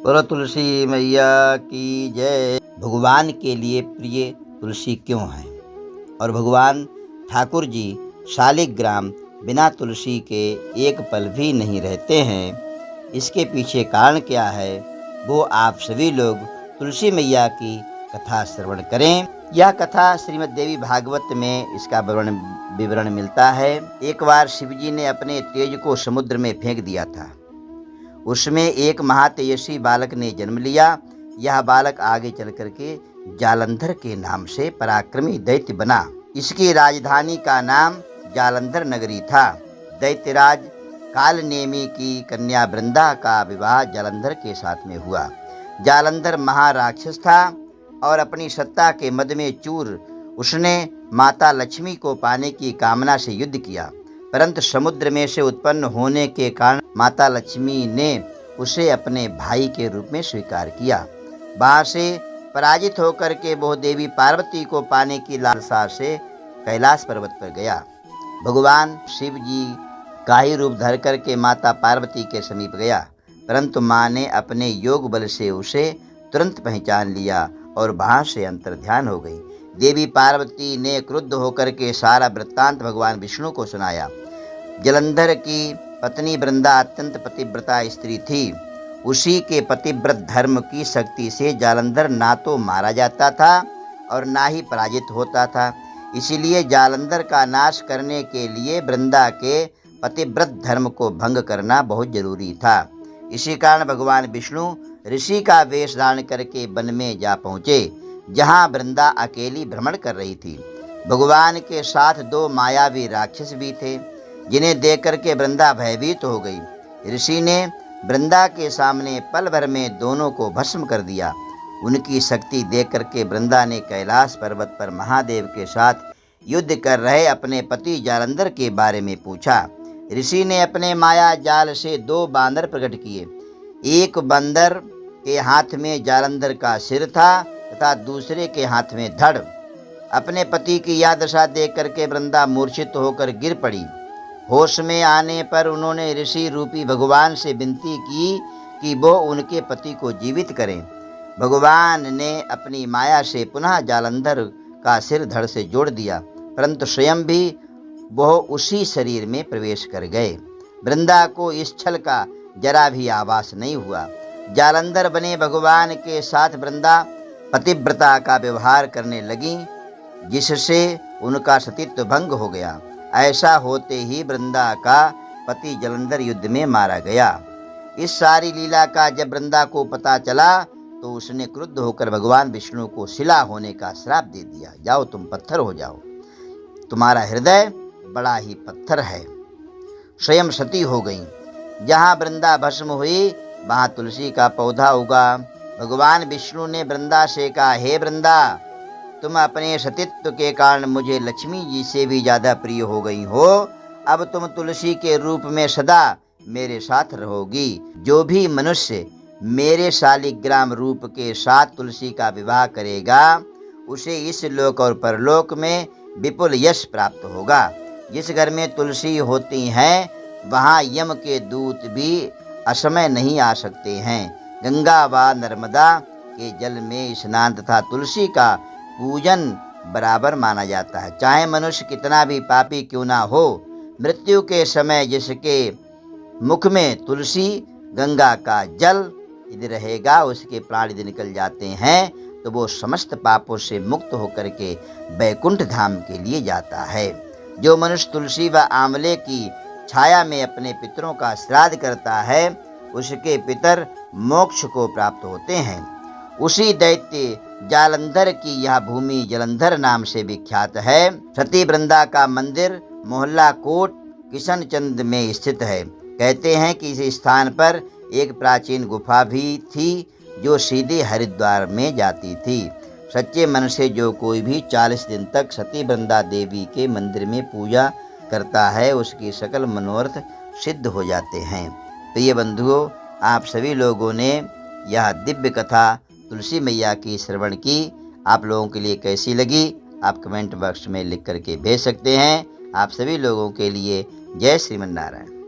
बोलो तुलसी मैया की जय। भगवान के लिए प्रिय तुलसी क्यों है? और भगवान ठाकुर जी शालिग्राम बिना तुलसी के एक पल भी नहीं रहते हैं। इसके पीछे कारण क्या है, वो आप सभी लोग तुलसी मैया की कथा श्रवण करें। यह कथा श्रीमद् देवी भागवत में इसका विवरण मिलता है। एक बार शिवजी ने अपने तेज को समुद्र में फेंक दिया था। उसमें एक महातेजस्वी बालक ने जन्म लिया। यह बालक आगे चल करके जालंधर के नाम से पराक्रमी दैत्य बना। इसकी राजधानी का नाम जालंधर नगरी था। दैत्यराज कालनेमी की कन्या वृंदा का विवाह जालंधर के साथ में हुआ। जालंधर महाराक्षस था और अपनी सत्ता के मद में चूर उसने माता लक्ष्मी को पाने की कामना से युद्ध किया, परंतु समुद्र में से उत्पन्न होने के कारण माता लक्ष्मी ने उसे अपने भाई के रूप में स्वीकार किया। वहां से पराजित होकर के वह देवी पार्वती को पाने की लालसा से कैलाश पर्वत पर गया। भगवान शिव जी का ही रूप धर करके माता पार्वती के समीप गया, परंतु माँ ने अपने योग बल से उसे तुरंत पहचान लिया और वहां से अंतर्ध्यान हो गई। देवी पार्वती ने क्रुद्ध होकर के सारा वृत्तांत भगवान विष्णु को सुनाया। जालंधर की पत्नी वृंदा अत्यंत पतिव्रता स्त्री थी। उसी के पतिव्रत धर्म की शक्ति से जालंधर ना तो मारा जाता था और ना ही पराजित होता था। इसीलिए जालंधर का नाश करने के लिए वृंदा के पतिव्रत धर्म को भंग करना बहुत जरूरी था। इसी कारण भगवान विष्णु ऋषि का वेश धारण करके वन में जा पहुँचे, जहाँ वृंदा अकेली भ्रमण कर रही थी। भगवान के साथ दो मायावी राक्षस भी थे, जिन्हें देख करके वृंदा भयभीत हो गई। ऋषि ने वृंदा के सामने पल भर में दोनों को भस्म कर दिया। उनकी शक्ति देख करके वृंदा ने कैलाश पर्वत पर महादेव के साथ युद्ध कर रहे अपने पति जालंधर के बारे में पूछा। ऋषि ने अपने माया जाल से दो बांदर प्रकट किए। एक बंदर के हाथ में जालंधर का सिर था तथा दूसरे के हाथ में धड़। अपने पति की यह दशा देख करके वृंदा मूर्छित होकर गिर पड़ी। होश में आने पर उन्होंने ऋषि रूपी भगवान से विनती की कि वो उनके पति को जीवित करें। भगवान ने अपनी माया से पुनः जालंधर का सिर धड़ से जोड़ दिया, परंतु स्वयं भी वह उसी शरीर में प्रवेश कर गए। वृंदा को इस छल का जरा भी आभास नहीं हुआ। जालंधर बने भगवान के साथ वृंदा पतिव्रता का व्यवहार करने लगी, जिससे उनका सतीत्व भंग हो गया। ऐसा होते ही वृंदा का पति जालंधर युद्ध में मारा गया। इस सारी लीला का जब वृंदा को पता चला तो उसने क्रुद्ध होकर भगवान विष्णु को शिला होने का श्राप दे दिया। जाओ तुम पत्थर हो जाओ, तुम्हारा हृदय बड़ा ही पत्थर है। स्वयं सती हो गई। जहाँ वृंदा भस्म हुई वहाँ तुलसी का पौधा उगा। भगवान विष्णु ने वृंदा से कहा, हे वृंदा, तुम अपने सतीत्व के कारण मुझे लक्ष्मी जी से भी ज्यादा प्रिय हो गई हो। अब तुम तुलसी के रूप में सदा मेरे साथ रहोगी। जो भी मनुष्य मेरे शालिग्राम रूप के साथ तुलसी का विवाह करेगा, उसे इस लोक और परलोक में विपुल यश प्राप्त होगा। जिस घर में तुलसी होती हैं, वहाँ यम के दूत भी असमय नहीं आ सकते हैं। गंगा व नर्मदा के जल में स्नान तथा तुलसी का पूजन बराबर माना जाता है। चाहे मनुष्य कितना भी पापी क्यों ना हो, मृत्यु के समय जिसके मुख में तुलसी गंगा का जल यदि रहेगा, उसके प्राण यदि निकल जाते हैं तो वो समस्त पापों से मुक्त होकर के बैकुंठ धाम के लिए जाता है। जो मनुष्य तुलसी व आंवले की छाया में अपने पितरों का श्राद्ध करता है, उसके पितर मोक्ष को प्राप्त होते हैं। उसी दैत्य जालंधर की यह भूमि जालंधर नाम से विख्यात है। सती वृंदा का मंदिर मोहल्ला कोट किशनचंद में स्थित है। कहते हैं कि इस स्थान पर एक प्राचीन गुफा भी थी जो सीधे हरिद्वार में जाती थी। सच्चे मन से जो कोई भी 40 दिन तक सती वृंदा देवी के मंदिर में पूजा करता है, उसकी सकल मनोरथ सिद्ध हो जाते हैं। प्रिय बंधुओं, आप सभी लोगों ने यह दिव्य कथा तुलसी मैया की श्रवण की। आप लोगों के लिए कैसी लगी, आप कमेंट बॉक्स में लिख करके भेज सकते हैं। आप सभी लोगों के लिए जय श्रीमन नारायण।